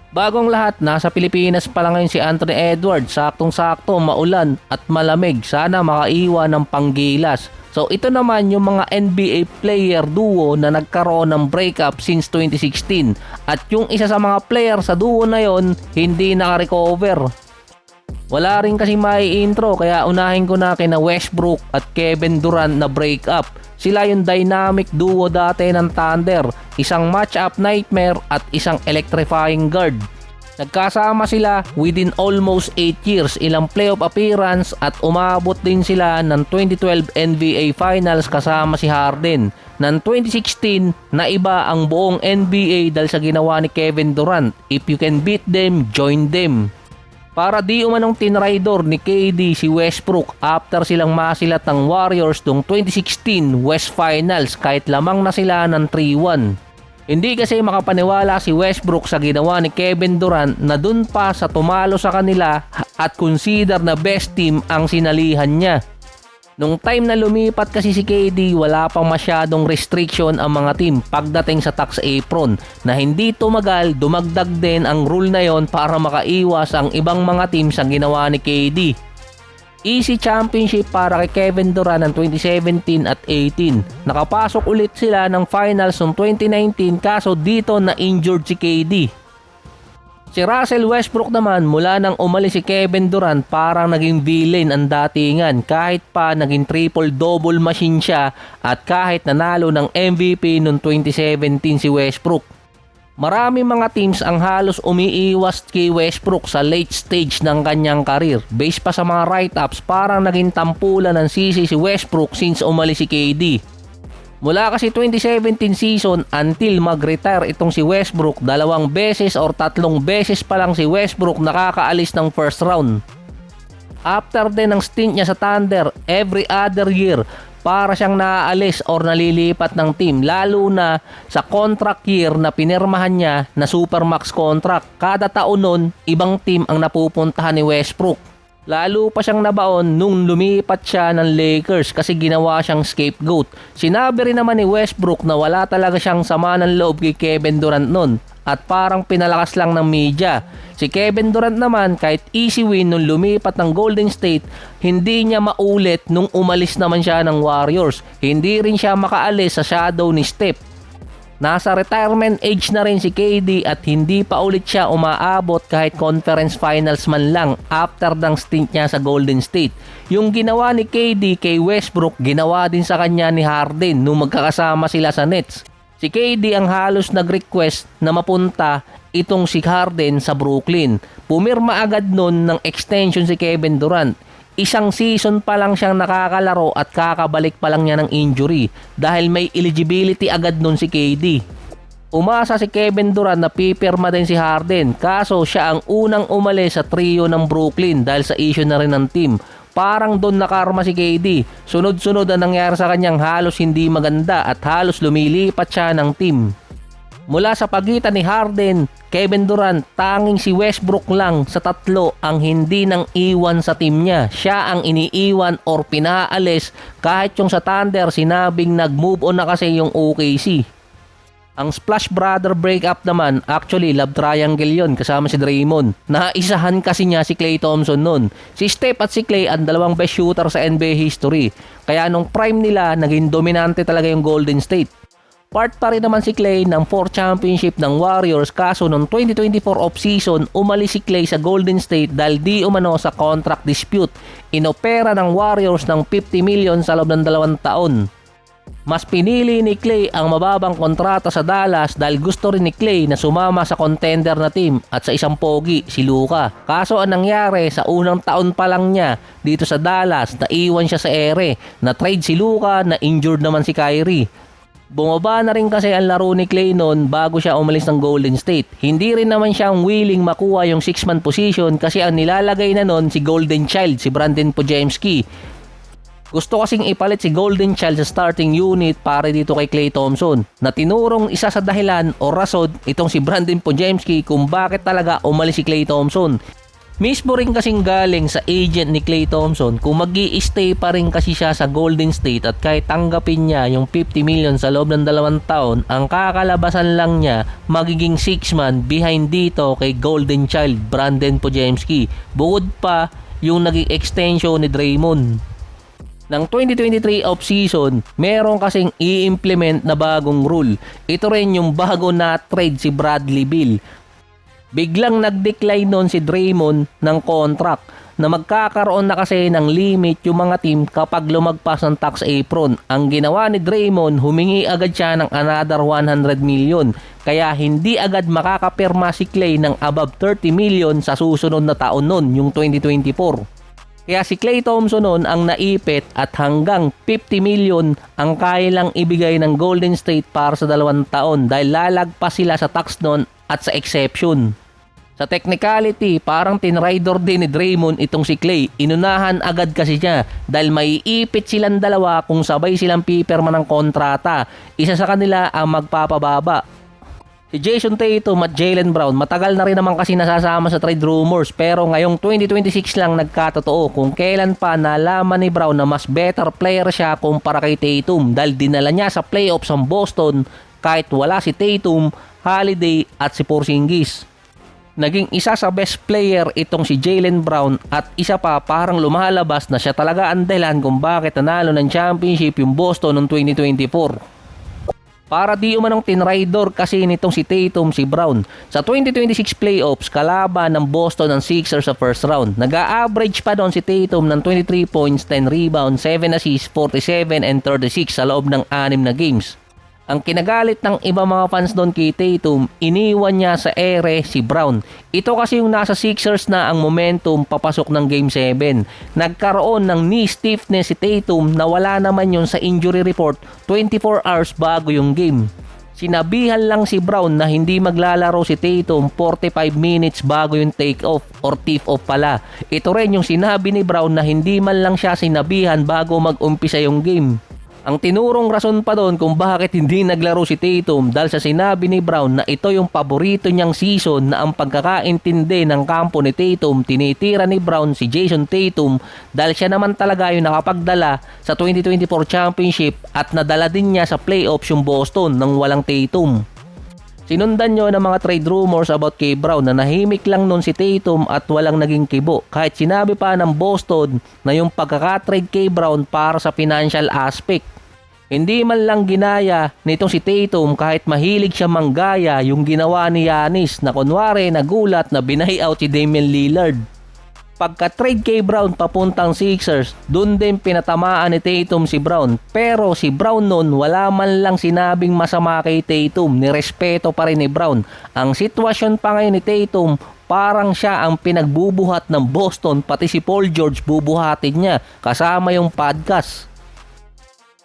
Bagong lahat, nasa Pilipinas pa lang ngayon si Anthony Edwards. Saktong-sakto, maulan at malamig. Sana makaiwan ng panggilas. So ito naman yung mga NBA player duo na nagkaroon ng breakup since 2016. At yung isa sa mga player sa duo na yon hindi naka-recover. Wala rin kasi may intro kaya unahin ko na kina Westbrook at Kevin Durant na breakup. Sila yung dynamic duo dati ng Thunder, isang match-up nightmare at isang electrifying guard. Nagkasama sila within almost 8 years, ilang playoff appearance at umabot din sila ng 2012 NBA Finals kasama si Harden. Ng 2016, naiba ang buong NBA dahil sa ginawa ni Kevin Durant. If you can beat them, join them. Para di umanong tinraidor ni KD si Westbrook after silang masilat ng Warriors noong 2016 West Finals kahit lamang na sila ng 3-1. Hindi kasi makapaniwala si Westbrook sa ginawa ni Kevin Durant na dun pa sa tumalo sa kanila at consider na best team ang sinalihan niya. Nung time na lumipat kasi si KD, wala pang masyadong restriction ang mga team pagdating sa tax apron na hindi tumagal, dumagdag din ang rule na yon para makaiwas ang ibang mga team sa ginawa ni KD. Easy championship para kay Kevin Durant ng 2017 at 18. Nakapasok ulit sila ng finals noong 2019 kaso dito na injured si KD. Si Russell Westbrook naman mula nang umalis si Kevin Durant parang naging villain ang datingan kahit pa naging triple-double machine siya at kahit nanalo ng MVP noong 2017 si Westbrook. Marami mga teams ang halos umiiwas kay Westbrook sa late stage ng kanyang karir. Based pa sa mga write-ups parang naging tampulan ng sisi si Westbrook since umalis si KD. Mula kasi 2017 season until mag-retire itong si Westbrook, 2 beses or 3 beses pa lang si Westbrook nakakaalis ng first round. After din ng stint niya sa Thunder, every other year para siyang naaalis or nalilipat ng team, lalo na sa contract year na pinirmahan niya na supermax contract. Kada taon nun, ibang team ang napupuntahan ni Westbrook. Lalo pa siyang nabaon nung lumipat siya ng Lakers kasi ginawa siyang scapegoat. Sinabi rin naman ni Westbrook na wala talaga siyang sama ng loob kay Kevin Durant nun at parang pinalakas lang ng media. Si Kevin Durant naman kahit easy win nung lumipat ng Golden State, hindi niya maulit nung umalis naman siya ng Warriors. Hindi rin siya makaalis sa shadow ni Steph. Nasa retirement age na rin si KD at hindi pa ulit siya umaabot kahit conference finals man lang after ng stint niya sa Golden State. Yung ginawa ni KD kay Westbrook, ginawa din sa kanya ni Harden nung magkakasama sila sa Nets. Si KD ang halos nag-request na mapunta itong si Harden sa Brooklyn. Pumirma agad nun ng extension si Kevin Durant. Isang season pa lang siyang nakakalaro at kakabalik pa lang niya ng injury dahil may eligibility agad nun si KD. Umasa si Kevin Durant na pipirma din si Harden kaso siya ang unang umalis sa trio ng Brooklyn dahil sa issue na rin ng team. Parang doon nakarma si KD. Sunod-sunod ang nangyari sa kanyang halos hindi maganda at halos lumilipat siya ng team. Mula sa pagitan ni Harden, Kevin Durant, tanging si Westbrook lang sa tatlo ang hindi nang iwan sa team niya. Siya ang iniiwan or pinaalis kahit yung sa Thunder sinabing nag-move on na kasi yung OKC. Ang Splash Brother breakup naman, actually love triangle yon kasama si Draymond. Naisahan kasi niya si Klay Thompson nun. Si Steph at si Klay ang 2 best shooter sa NBA history. Kaya nung prime nila, naging dominante talaga yung Golden State. Part pa rin naman si Klay ng 4 championship ng Warriors kaso noong 2024 off-season umalis si Klay sa Golden State dahil di umano sa contract dispute. Inopera ng Warriors ng 50 million sa loob ng 2 taon. Mas pinili ni Klay ang mababang kontrata sa Dallas dahil gusto rin ni Klay na sumama sa contender na team at sa isang pogi, si Luka. Kaso ang nangyari sa unang taon pa lang niya dito sa Dallas, naiwan siya sa ere. Na-trade si Luka, na-injured naman si Kyrie. Bumaba na rin kasi ang laro ni Klay noon bago siya umalis ng Golden State. Hindi rin naman siyang willing makuha yung 6-man position kasi ang nilalagay na noon si Golden Child, si Brandon Podziemski. Gusto kasing ipalit si Golden Child sa starting unit para dito kay Klay Thompson na tinurong isa sa dahilan o rason itong si Brandon Podziemski kung bakit talaga umalis si Klay Thompson. Mismo rin kasing galing sa agent ni Klay Thompson kung mag-i-stay pa rin kasi siya sa Golden State at kahit tanggapin niya yung 50 million sa loob ng 2 taon, ang kakalabasan lang niya magiging 6-man behind dito kay Golden Child Brandon Podziemski. Bukod pa yung naging extension ni Draymond. Ng 2023 off-season, meron kasing i-implement na bagong rule. Ito rin yung bago na trade si Bradley Beal. Biglang nag-decline nun si Draymond ng contract na magkakaroon na kasi ng limit yung mga team kapag lumagpas ng tax apron. Ang ginawa ni Draymond, humingi agad siya ng another 100 million. Kaya hindi agad makakapirma si Klay ng above 30 million sa susunod na taon nun, yung 2024. Kaya si Klay Thompson noon ang naipit at hanggang 50 million ang kaya lang ibigay ng Golden State para sa 2 taon dahil lalagpas sila sa tax noon at sa exception. Sa technicality, parang tinrider din ni Draymond itong si Klay. Inunahan agad kasi niya dahil maiipit silang dalawa kung sabay silang pipirma ng kontrata. Isa sa kanila ang magpapababa. Si Jason Tatum at Jaylen Brown matagal na rin naman kasi nasasama sa trade rumors pero ngayong 2026 lang nagkatotoo kung kailan pa nalaman ni Brown na mas better player siya kumpara kay Tatum dahil dinala niya sa playoffs ang Boston kahit wala si Tatum, Holiday at si Porzingis. Naging isa sa best player itong si Jaylen Brown at isa pa parang lumalabas na siya talaga ang dahilan kung bakit nanalo ng championship yung Boston noong 2024. Para di umanong tinrider kasi nitong si Tatum si Brown. Sa 2026 playoffs, kalaban ng Boston ng Sixers sa first round. Nag-a-average pa doon si Tatum ng 23 points, 10 rebounds, 7 assists, 47 and 36 sa loob ng 6 na games. Ang kinagalit ng iba mga fans doon kay Tatum, iniwan niya sa ere si Brown. Ito kasi yung nasa Sixers na ang momentum papasok ng Game 7. Nagkaroon ng knee stiffness si Tatum na wala naman yun sa injury report 24 hours bago yung game. Sinabihan lang si Brown na hindi maglalaro si Tatum 45 minutes bago yung take-off or tip-off pala. Ito rin yung sinabi ni Brown na hindi man lang siya sinabihan bago mag-umpisa yung game. Ang tinurong rason pa doon kung bakit hindi naglaro si Tatum dahil sa sinabi ni Brown na ito yung paborito niyang season na ang pagkakaintindi ng kampo ni Tatum tinitira ni Brown si Jason Tatum dahil siya naman talaga yung nakapagdala sa 2024 championship at nadala din niya sa playoffs yung Boston nang walang Tatum. Sinundan nyo ng mga trade rumors about kay Brown na nahimik lang nun si Tatum at walang naging kibo. Kahit sinabi pa ng Boston na yung pagkakatrade kay Brown para sa financial aspect. Hindi man lang ginaya nitong si Tatum kahit mahilig siya manggaya yung ginawa ni Giannis na kunwari nagulat na binayout si Damian Lillard. Pagka-trade kay Brown papuntang Sixers, dun din pinatamaan ni Tatum si Brown. Pero si Brown nun wala man lang sinabing masama kay Tatum, nirespeto pa rin ni Brown. Ang sitwasyon pa ngayon ni Tatum, parang siya ang pinagbubuhat ng Boston pati si Paul George bubuhatin niya kasama yung podcast.